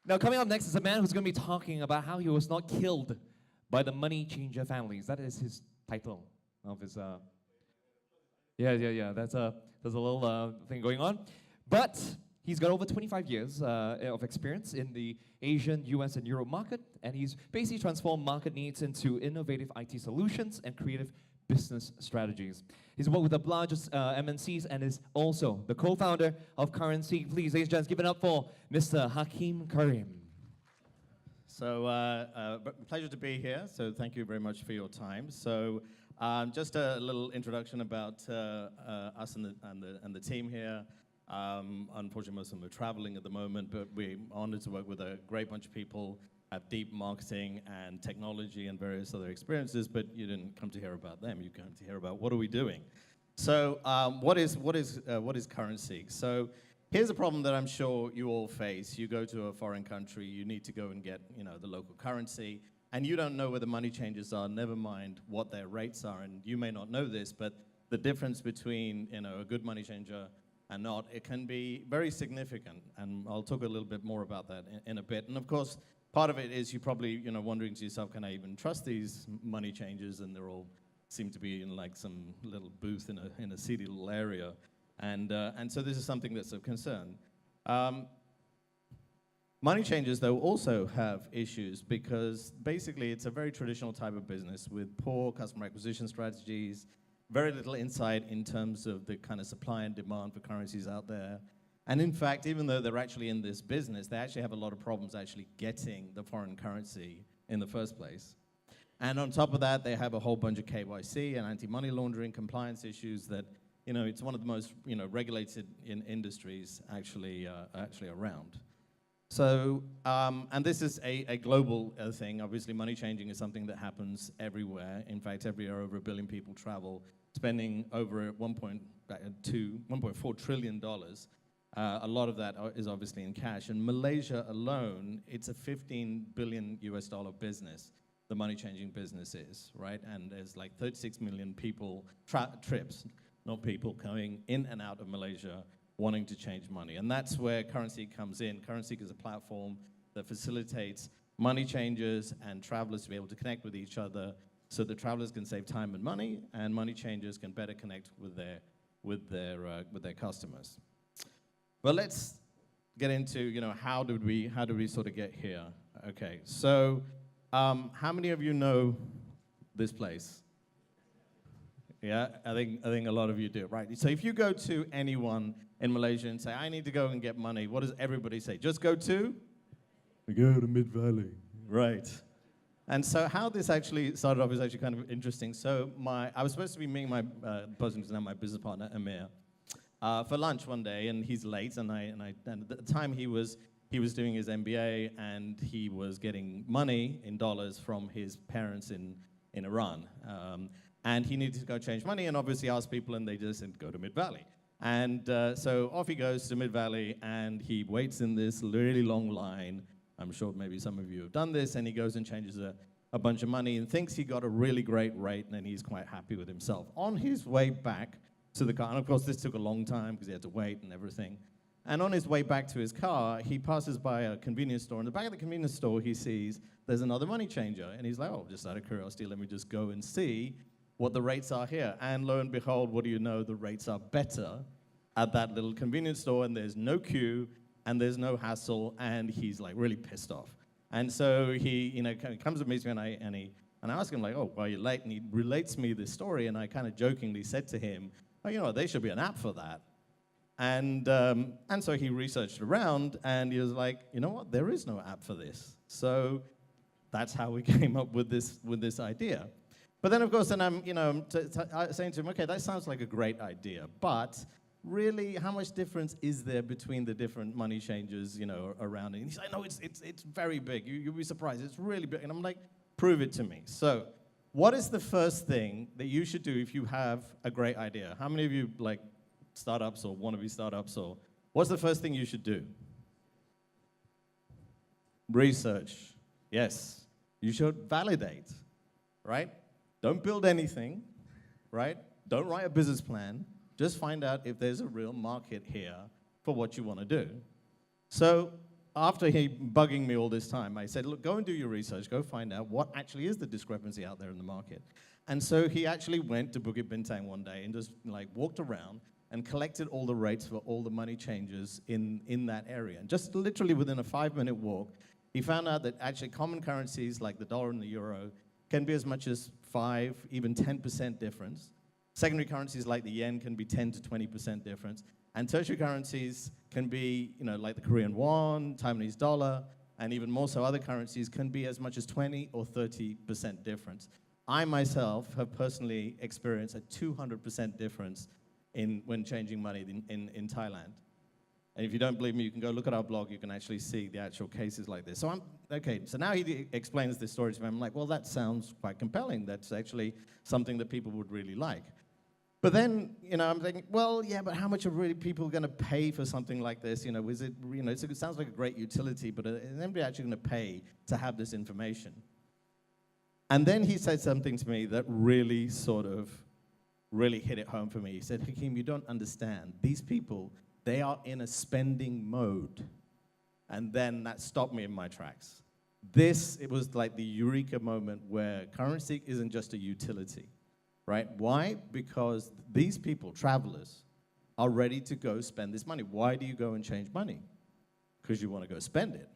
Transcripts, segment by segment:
Now, coming up next is a man who's going to be talking about how he was not killed by the money changer families. That is his title of his. Yeah. There's a little thing going on, but he's got over 25 years of experience in the Asian, US, and Europe market, and he's basically transformed market needs into innovative IT solutions and creative business strategies. He's worked with the largest MNCs and is also the co-founder of Currency. Please, ladies and gents, give it up for Mr. Hakim Karim. So, pleasure to be here. So, thank you very much for your time. So, just a little introduction about us and the team here. Unfortunately, most of them are traveling at the moment, but we're honored to work with a great bunch of people, have deep marketing and technology and various other experiences, but you didn't come to hear about them. You came to hear about what are we doing. So, what is currency? So, here's a problem that I'm sure you all face. You go to a foreign country, you need to go and get, the local currency, and you don't know where the money changes are, never mind what their rates are. And you may not know this, but the difference between, a good money changer and not, it can be very significant. And I'll talk a little bit more about that in a bit. And of course, part of it is you probably, wondering to yourself, can I even trust these money changers? And they're all seem to be in like some little booth in a seedy little area. And so this is something that's of concern. Money changers, though, also have issues because basically it's a very traditional type of business with poor customer acquisition strategies, very little insight in terms of the kind of supply and demand for currencies out there. And in fact, even though they're actually in this business, they actually have a lot of problems actually getting the foreign currency in the first place. And on top of that, they have a whole bunch of KYC and anti-money laundering compliance issues that, it's one of the most, regulated industries actually around. So, and this is a global thing. Obviously, money changing is something that happens everywhere. In fact, every year over 1 billion people travel, spending over $1.4 trillion. A lot of that is obviously in cash. In Malaysia alone, it's a $15 billion US business, the money changing business is, right? And there's like 36 million people, trips, not people, coming in and out of Malaysia wanting to change money. And that's where Currency comes in. Currency is a platform that facilitates money changers and travelers to be able to connect with each other so that travelers can save time and money, and money changers can better connect with their customers. But let's get into, how did we sort of get here? Okay, so how many of you know this place? Yeah, I think a lot of you do, right? So if you go to anyone in Malaysia and say, I need to go and get money, what does everybody say? Just go to? We go to Mid-Valley. Right. And so how this actually started off is actually kind of interesting. So I was supposed to be meeting my person who's now my business partner, Amir, for lunch one day, and he's late, and at the time he was doing his MBA, and he was getting money in dollars from his parents in Iran. And he needed to go change money, and obviously asked people, and they just said, go to Mid-Valley. And so off he goes to Mid-Valley, and he waits in this really long line. I'm sure maybe some of you have done this, and he goes and changes a bunch of money and thinks he got a really great rate, and he's quite happy with himself. On his way back to the car, and of course this took a long time because he had to wait and everything. And on his way back to his car, he passes by a convenience store. In the back of the convenience store, he sees there's another money changer. And he's like, oh, just out of curiosity, let me just go and see what the rates are here. And lo and behold, what do you know? The rates are better at that little convenience store, and there's no queue, and there's no hassle, and he's like really pissed off. And so he, kind of comes and meets me, and I ask him like, oh, why are you late? And he relates me this story, and I kind of jokingly said to him, oh, there should be an app for that. And so he researched around, and he was like, you know what? There is no app for this. So that's how we came up with this idea. But then, of course, then I'm, saying to him, okay, that sounds like a great idea, but really, how much difference is there between the different money changers, around it? And he's like, no, it's very big. You'll be surprised. It's really big. And I'm like, prove it to me. So what is the first thing that you should do if you have a great idea? How many of you like startups or want to be startups? Or what's the first thing you should do? Research. Yes. You should validate, right? Don't build anything, right? Don't write a business plan. Just find out if there's a real market here for what you want to do. So after he bugging me all this time, I said, look, go and do your research. Go find out what actually is the discrepancy out there in the market. And so he actually went to Bukit Bintang one day and just like walked around and collected all the rates for all the money changes in that area. And just literally within a 5-minute walk, he found out that actually common currencies like the dollar and the euro can be as much as 5, even 10% difference. Secondary currencies like the yen can be 10 to 20% difference. And tertiary currencies can be, like the Korean won, Taiwanese dollar, and even more so other currencies can be as much as 20 or 30% difference. I myself have personally experienced a 200% difference when changing money in Thailand. And if you don't believe me, you can go look at our blog. You can actually see the actual cases like this. So now he explains this story to me. I'm like, well, that sounds quite compelling. That's actually something that people would really like. But then, I'm thinking, well, yeah, but how much are really people going to pay for something like this? Is it, it sounds like a great utility, but is anybody actually going to pay to have this information? And then he said something to me that really really hit it home for me. He said, Hakeem, you don't understand. These people, they are in a spending mode. And then that stopped me in my tracks. It was like the eureka moment where currency isn't just a utility, right? Why? Because these people, travelers, are ready to go spend this money. Why do you go and change money? Because you want to go spend it.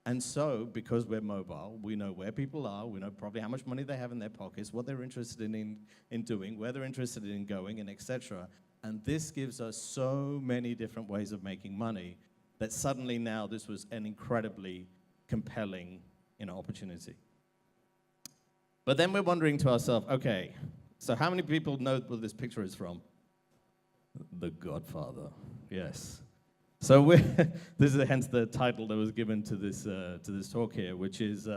And so, because we're mobile, we know where people are, we know probably how much money they have in their pockets, what they're interested in doing, where they're interested in going, and etc. And this gives us so many different ways of making money that suddenly now this was an incredibly compelling opportunity. But then we're wondering to ourselves, okay, so how many people know what this picture is from? The Godfather, yes. So this is hence the title that was given to this talk here, which is,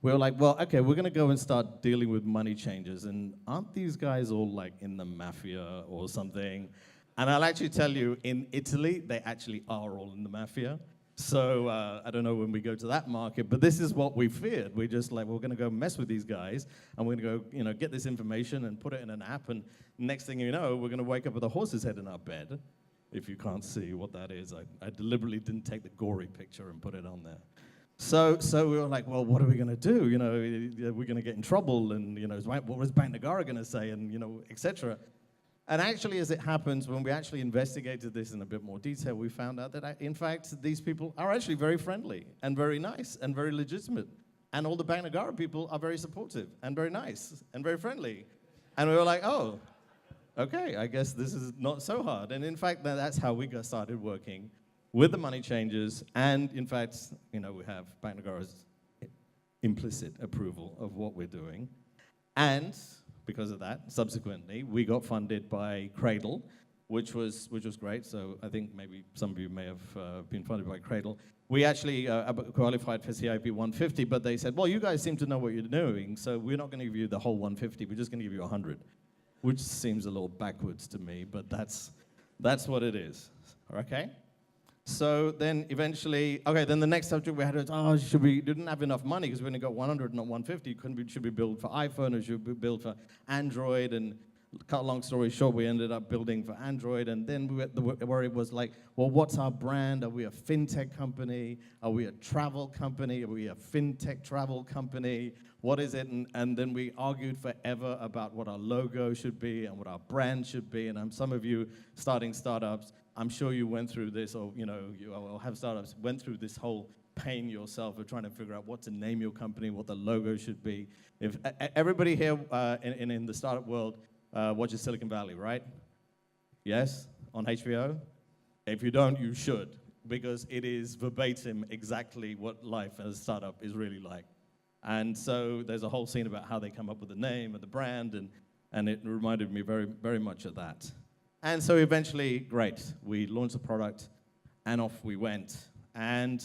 we were like, well, okay, we're going to go and start dealing with money changers. And aren't these guys all like in the mafia or something? And I'll actually tell you, in Italy, they actually are all in the mafia. So I don't know when we go to that market, but this is what we feared. We're just like, we're going to go mess with these guys, and we're going to go, get this information and put it in an app, and next thing you know, we're going to wake up with a horse's head in our bed. If you can't see what that is, I deliberately didn't take the gory picture and put it on there. So we were like, well, what are we going to do? We're going to get in trouble, and what was Bank Negara going to say, and etc. And actually, as it happens, when we actually investigated this in a bit more detail, we found out that, in fact, these people are actually very friendly and very nice and very legitimate. And all the Bank Negara people are very supportive and very nice and very friendly. And we were like, oh, okay, I guess this is not so hard. And in fact, that's how we got started working with the money changers. And in fact, we have Bank Negara's implicit approval of what we're doing. And because of that, subsequently, we got funded by Cradle, which was great. So I think maybe some of you may have been funded by Cradle. We actually qualified for CIP 150, but they said, well, you guys seem to know what you're doing, so we're not going to give you the whole 150. We're just going to give you 100, which seems a little backwards to me, but that's what it is. Okay? So then eventually, then the next subject we had was, we didn't have enough money because we only got 100, not 150. Should we build for iPhone or should we build for Android? And cut a long story short, we ended up building for Android. And then the worry was like, well, what's our brand? Are we a fintech company? Are we a travel company? Are we a fintech travel company? What is it? And then we argued forever about what our logo should be and what our brand should be. And some of you starting startups, I'm sure you went through this, or you have startups, went through this whole pain yourself of trying to figure out what to name your company, what the logo should be. If everybody here in the startup world watches Silicon Valley, right? Yes? On HBO? If you don't, you should, because it is verbatim exactly what life as a startup is really like. And so there's a whole scene about how they come up with the name and the brand, and it reminded me very, very much of that. And so eventually, great, we launched the product, and off we went. And,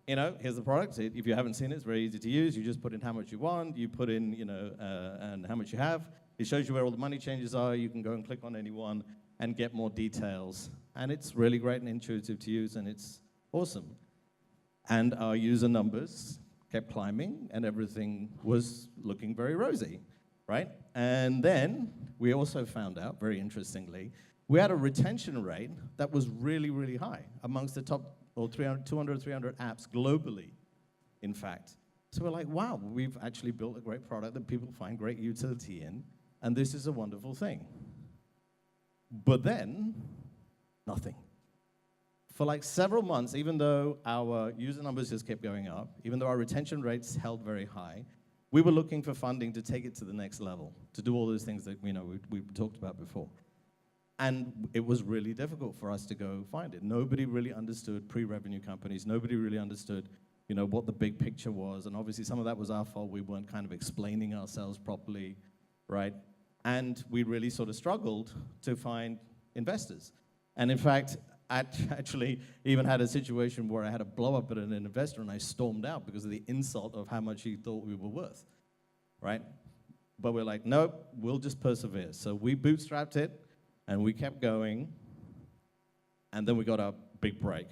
here's the product. If you haven't seen it, it's very easy to use. You just put in how much you want. You put in, and how much you have. It shows you where all the money changes are. You can go and click on any one and get more details. And it's really great and intuitive to use, and it's awesome. And our user numbers kept climbing, and everything was looking very rosy. Right? And then we also found out, very interestingly, we had a retention rate that was really, really high, amongst the top or 200, 300 apps globally, in fact. So we're like, wow, we've actually built a great product that people find great utility in, and this is a wonderful thing. But then, nothing. For like several months, even though our user numbers just kept going up, even though our retention rates held very high, we were looking for funding to take it to the next level, to do all those things that we talked about before. And it was really difficult for us to go find it. Nobody really understood pre-revenue companies. Nobody really understood what the big picture was. And obviously some of that was our fault. We weren't kind of explaining ourselves properly, right? And we really sort of struggled to find investors. And in fact, I actually even had a situation where I had a blow up at an investor and I stormed out because of the insult of how much he thought we were worth, right? But we're like, nope, we'll just persevere. So we bootstrapped it and we kept going, and then we got our big break.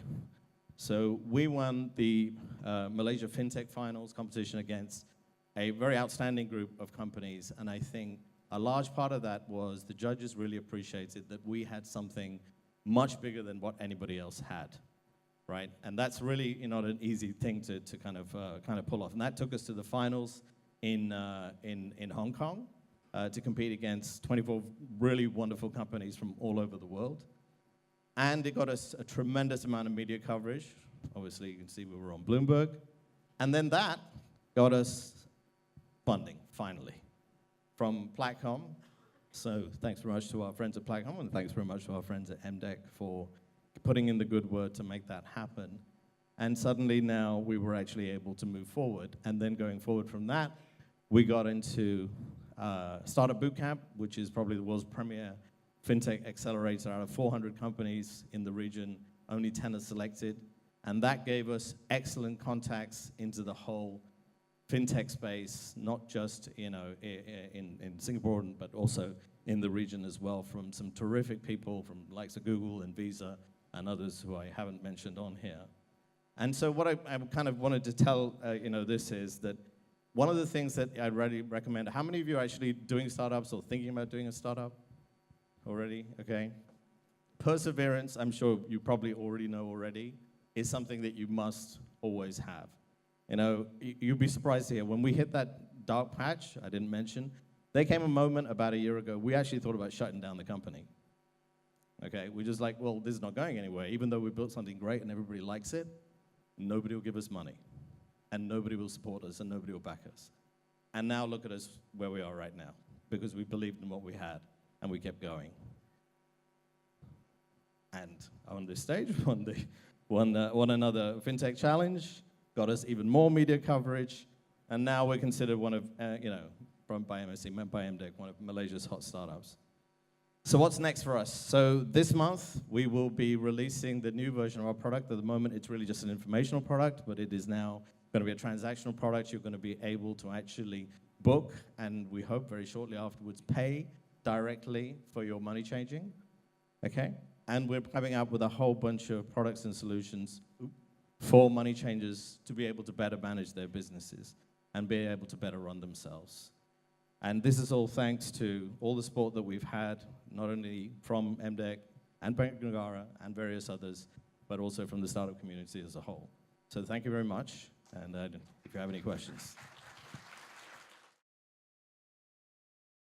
So we won the Malaysia Fintech Finals competition against a very outstanding group of companies, and I think a large part of that was the judges really appreciated that we had something much bigger than what anybody else had, right? And that's really not an easy thing to kind of pull off. And that took us to the finals in Hong Kong to compete against 24 really wonderful companies from all over the world. And it got us a tremendous amount of media coverage. Obviously, you can see we were on Bloomberg. And then that got us funding, finally, from Platcom. So thanks very much to our friends at Platcom, and thanks very much to our friends at MDEC for putting in the good word to make that happen. And suddenly now we were actually able to move forward. And then going forward from that, we got into Startup Bootcamp, which is probably the world's premier fintech accelerator. Out of 400 companies in the region, only 10 are selected. And that gave us excellent contacts into the whole fintech space, not just in Singapore, but also in the region as well, from some terrific people from the likes of Google and Visa and others who I haven't mentioned on here. And so what I kind of wanted to tell this is that one of the things that I'd really recommend, how many of you are actually doing startups or thinking about doing a startup already? Okay. Perseverance, I'm sure you probably already know already, is something that you must always have. You'd be surprised to hear, when we hit that dark patch, I didn't mention, there came a moment about a year ago, we actually thought about shutting down the company. Okay, we're just like, well, this is not going anywhere. Even though we built something great and everybody likes it, nobody will give us money, and nobody will support us, and nobody will back us. And now look at us where we are right now, because we believed in what we had, and we kept going. And on this stage, won another FinTech Challenge, got us even more media coverage, and now we're considered one of, by MDEC, one of Malaysia's hot startups. So what's next for us? So this month, we will be releasing the new version of our product. At the moment, it's really just an informational product, but it is now going to be a transactional product. You're going to be able to actually book, and we hope very shortly afterwards, pay directly for your money changing, okay? And we're coming up with a whole bunch of products and solutions for money changers to be able to better manage their businesses and be able to better run themselves. And this is all thanks to all the support that we've had, not only from MDEC and Bank Negara and various others, but also from the startup community as a whole. So thank you very much, and if you have any questions.